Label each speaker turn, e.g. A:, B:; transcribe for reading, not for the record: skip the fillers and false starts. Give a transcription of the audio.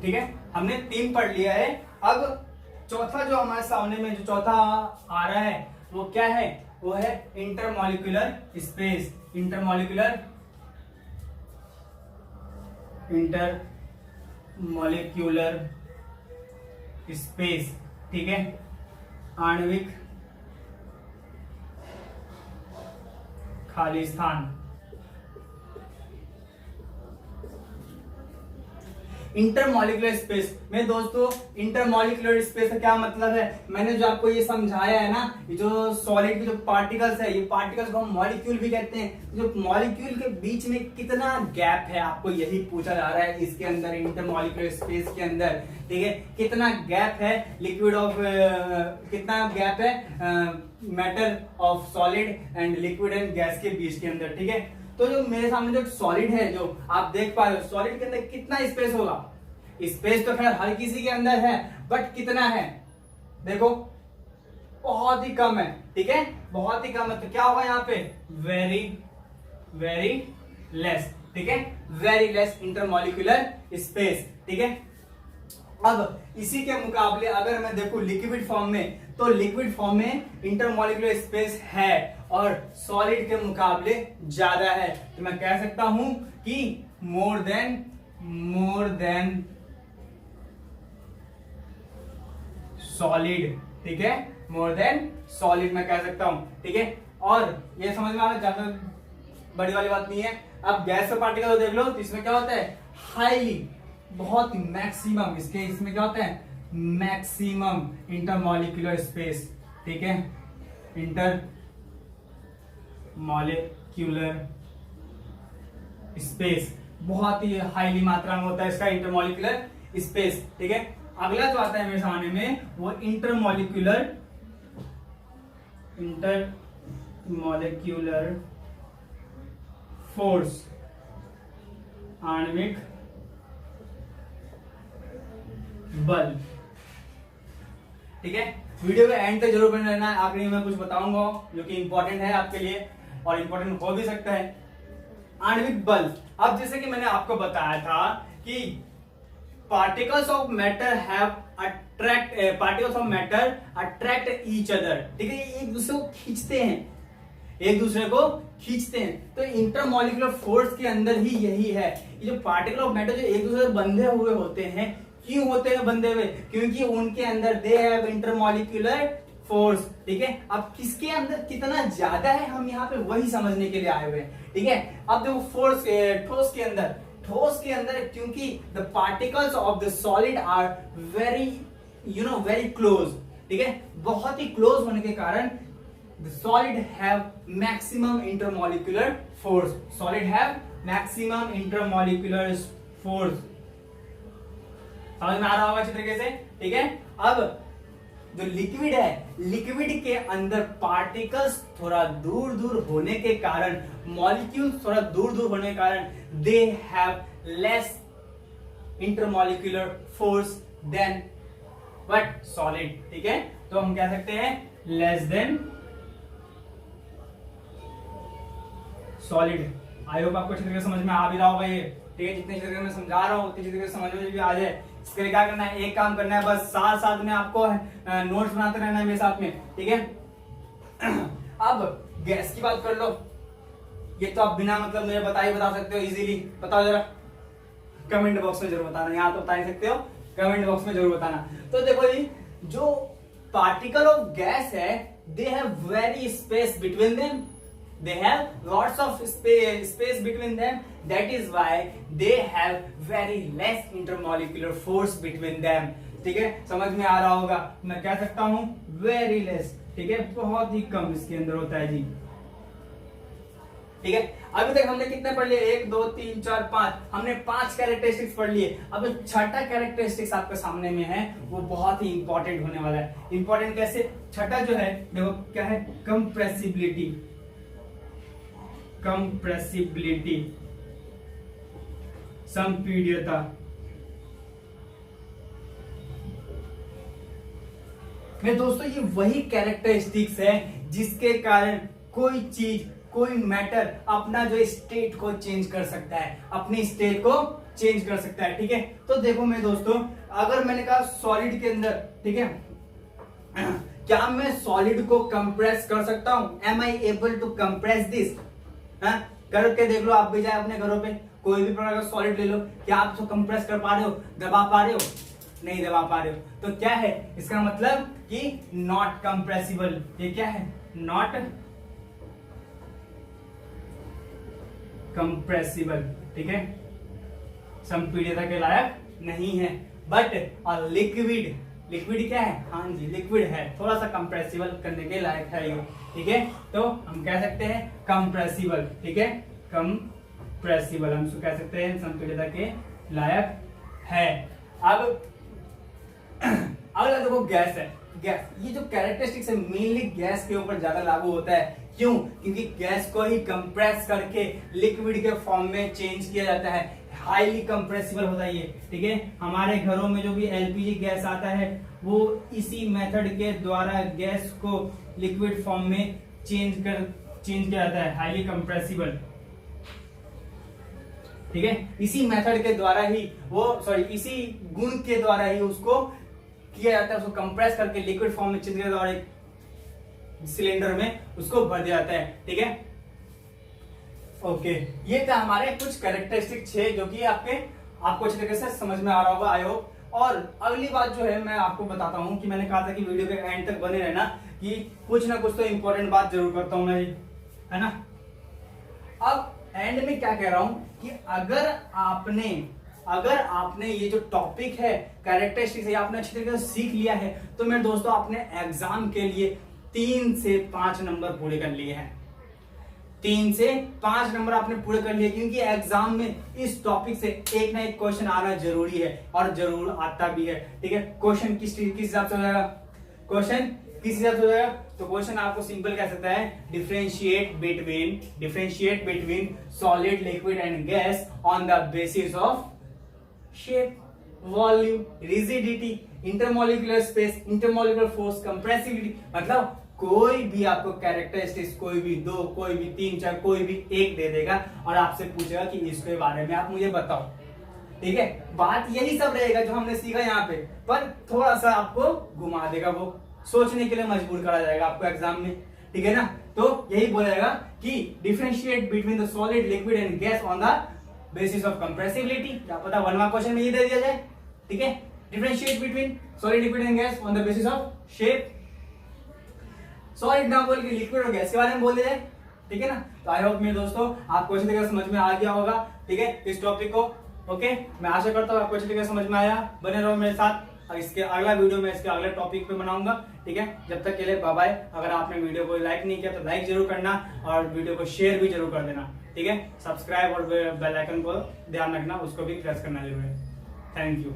A: ठीक है, हमने 3 पढ़ लिया है। अब चौथा जो हमारे सामने में जो चौथा आ रहा है वो क्या है, वो है इंटरमॉलिक्यूलर स्पेस। इंटरमॉलिक्यूलर स्पेस, ठीक है, आणविक खाली स्थान। इंटरमॉलिक्यूलर स्पेस में दोस्तों, इंटरमॉलिक्यूलर स्पेस का क्या मतलब है, मैंने जो आपको ये समझाया है ना, ये जो सॉलिड के जो पार्टिकल्स है, ये पार्टिकल्स को हम मॉलिक्यूल भी कहते हैं। जो मॉलिक्यूल के बीच में कितना गैप है, आपको यही पूछा जा रहा है इसके अंदर, इंटरमॉलिक्यूलर स्पेस के अंदर, ठीक है, कितना गैप है लिक्विड ऑफ, कितना गैप है matter of solid and liquid and gas के बीच के अंदर, ठीक है। तो जो मेरे सामने जो सॉलिड है, जो आप देख पा रहे हो, सॉलिड के अंदर कितना स्पेस होगा, स्पेस तो खैर हर किसी के अंदर है, बट कितना है देखो, बहुत ही कम है, ठीक है, बहुत ही कम है। तो क्या होगा यहाँ पे, वेरी वेरी लेस, ठीक है, वेरी लेस इंटरमॉलिक्यूलर स्पेस, ठीक है। अब इसी के मुकाबले अगर मैं देखूं लिक्विड फॉर्म में, तो लिक्विड फॉर्म में इंटरमॉलिक्यूलर स्पेस है और सॉलिड के मुकाबले ज्यादा है। तो मैं कह सकता हूं कि मोर देन सॉलिड, ठीक है, मोर देन सॉलिड मैं कह सकता हूं, ठीक है। और ये समझ में आ रहा है, ज्यादा बड़ी वाली बात नहीं है। अब गैस का पार्टिकल देख लो, तो इसमें क्या होता है, हाईली, बहुत मैक्सिमम, इसमें क्या होता है, मैक्सिमम इंटरमॉलिक्यूलर स्पेस, ठीक है, इंटरमॉलिक्यूलर स्पेस बहुत ही हाईली मात्रा में होता है इसका इंटरमॉलिक्यूलर स्पेस, ठीक है। अगला जो आता है मेरे सामने में वो इंटरमॉलिक्यूलर फोर्स, आणविक बल, ठीक है। वीडियो के एंड तक जरूर बने रहना है, आखिरी में कुछ बताऊंगा जो कि इंपॉर्टेंट है आपके लिए और इंपॉर्टेंट हो भी सकता है। आणविक बल, अब जैसे कि मैंने आपको बताया था कि particles of matter attract each other, ठीक है, ये एक दूसरे को खींचते हैं, तो इंटरमॉलिक्यूलर फोर्स के अंदर ही यही है। ये जो पार्टिकल ऑफ मैटर जो एक दूसरे से बंधे हुए होते हैं, क्यों होते हैं बंधे हुए, क्योंकि उनके अंदर दे हैव इंटरमॉलिक्यूलर फोर्स, ठीक है। अब किसके अंदर कितना ज्यादा है, हम यहाँ पे वही समझने के लिए आए हुए हैं, ठीक है। अब देखो फोर्स, ठोस के अंदर क्योंकि the particles of the solid are very close, ठीक है, बहुत ही क्लोज होने के कारण the solid have maximum intermolecular force, समझ में आ रहा होगा अच्छी तरीके से, ठीक है। अब जो लिक्विड है, लिक्विड के अंदर पार्टिकल्स थोड़ा दूर दूर होने के कारण, मॉलिक्यूल्स थोड़ा दूर दूर होने के कारण, they have less intermolecular force than what, solid, ठीक है। तो हम कह सकते हैं less than solid. I hope आपको अच्छी तरीके से समझ में आ भी रहा होगा ये, ठीक है। जितने तरीके मैं समझा रहा हूँ उतनी तरीके से समझ में भी आ जाए, इसके लिए क्या करना है, एक काम करना है, बस साथ साथ में आपको नोट्स बनाते रहना है मेरे साथ में, ठीक है। अब गैस की बात कर लो, ये तो आप बिना मतलब मुझे बता सकते हो इजीली, बताओ जरा कमेंट बॉक्स में जरूर बताना, यहाँ तो बता ही सकते हो, कमेंट बॉक्स में जरूर बताना। तो देखो जी, जो पार्टिकल ऑफ गैस है, they have very space between them, they have lots of space between them, that is why they have very less intermolecular force between them, ठीक है, समझ में आ रहा होगा। मैं कह सकता हूं very less, ठीक है, बहुत ही कम इसके अंदर होता है जी, ठीक है। अभी तक हमने कितने पढ़ लिए, 1 2 3 4 5, हमने 5 कैरेक्टरिस्टिक्स पढ़ लिए। अब जो छठा कैरेक्टरिस्टिक्स आपके सामने में है वो बहुत ही इंपॉर्टेंट होने वाला है। इंपॉर्टेंट कैसे, छठा जो है देखो क्या है, कंप्रेसिबिलिटी, संपीड्यता। मेरे दोस्तों ये वही कैरेक्टरिस्टिक्स है जिसके कारण कोई चीज, कोई मैटर अपना जो स्टेट को चेंज कर सकता है, अपनी स्टेट को चेंज कर सकता है। ठीक है, तो देखो मेरे दोस्तों, अगर मैंने कहा सॉलिड के अंदर, ठीक है, क्या मैं सॉलिड को कंप्रेस कर सकता हूं? Am I able to compress this? करके देख लो, आप भी जाए अपने घरों पे, कोई भी प्रकार का सॉलिड ले लो, क्या आप उसको कंप्रेस कर पा रहे हो, दबा पा रहे हो? नहीं दबा पा रहे हो। तो क्या है इसका मतलब कि नॉट कंप्रेसिबल। ये क्या है? Not compressible. ठीक है, संपीड़ितता के लायक नहीं है। बट लिक्विड, लिक्विड क्या है? हाँ जी, लिक्विड है, थोड़ा सा कंप्रेसिबल करने के लायक है ये। ठीक है, तो हम कह सकते हैं कंप्रेसिबल। ठीक है, कंप्रेसिबल हम इसको कह सकते हैं संपीड़ितता के लायक है। अब अगला देखो गैस है। गैस, ये जो कैरेक्टरिस्टिक्स है मेनली गैस के ऊपर ज्यादा लागू होता है। क्यों? क्योंकि गैस को ही कंप्रेस करके लिक्विड के फॉर्म में चेंज किया जाता है, हाईली कंप्रेसिबल होता है ये। ठीक है, हमारे घरों में जो भी एलपीजी गैस आता है वो इसी मेथड के द्वारा गैस को लिक्विड फॉर्म में चेंज किया जाता है, हाईली कंप्रेसिबल। ठीक है, इसी मेथड के द्वारा ही इसी गुण के द्वारा ही उसको किया जाता है, उसको कंप्रेस करके लिक्विड फॉर्म में चेंज किया जाता है और एक सिलेंडर में उसको भर दिया जाता है। ठीक है, ओके, ये था हमारे कुछ कैरेक्टरिस्टिक 6 जो कि आपको अच्छी तरीके से समझ में आ रहा होगा, आई होप। और अगली बात जो है मैं आपको बताता हूं कि मैंने कहा था कि वीडियो के एंड तक बने रहना, कि कुछ ना कुछ तो इंपॉर्टेंट बात जरूर करता हूं मैं, है ना। अब एंड में क्या कह रहा हूं कि अगर आपने ये जो टॉपिक है कैरेक्टरिस्टिक्स है आपने अच्छी तरीके से सीख लिया है, तो मेरे दोस्तों आपने एग्जाम के लिए 3 से 5 नंबर पूरे कर लिए हैं। 3 से 5 नंबर आपने पूरे कर लिए, क्योंकि एग्जाम में इस टॉपिक से एक ना एक क्वेश्चन आना जरूरी है और जरूर आता भी है। ठीक है, क्वेश्चन किस हिसाब से हो जाएगा? तो क्वेश्चन आपको सिंपल कह सकता है, differentiate between solid, liquid and gas on the basis of shape, volume, rigidity, intermolecular space, intermolecular force, compressibility. मतलब कोई भी आपको कैरेक्टरिस्टिक्स, कोई भी 2, कोई भी 3, चाहे कोई भी एक दे देगा और आपसे पूछेगा कि इसके बारे में आप मुझे बताओ। ठीक है, बात यही सब रहेगा जो हमने सीखा यहाँ पे, पर थोड़ा सा आपको घुमा देगा, वो सोचने के लिए मजबूर करा जाएगा आपको एग्जाम में। ठीक है ना, तो यही बोलेगा कि differentiate between the solid, liquid and gas on the basis of compressibility. क्या पता 1वां क्वेश्चन में ये दे दिया जाए। ठीक है, differentiate between solid, liquid and gas on the basis of shape. Solid ना बोल के लिक्विड और गैस के बारे में बोल दिया जाए। ठीक है ना, तो आई होप मेरे दोस्तों आपको अच्छी तरीके से समझ में आ गया होगा। ठीक है, इस टॉपिक को। ओके, मैं आशा करता हूँ आपको अच्छी तरीके से समझ में आया। बने रहो मेरे साथ, इसके अगला वीडियो में इसके अगले टॉपिक पे बनाऊंगा। ठीक है, जब तक के लिए बाय बाय। अगर आपने वीडियो को लाइक नहीं किया तो लाइक जरूर करना और वीडियो को शेयर भी जरूर कर देना। ठीक है, सब्सक्राइब और बेल आइकन को ध्यान रखना, उसको भी प्रेस करना जरूर है। Thank you.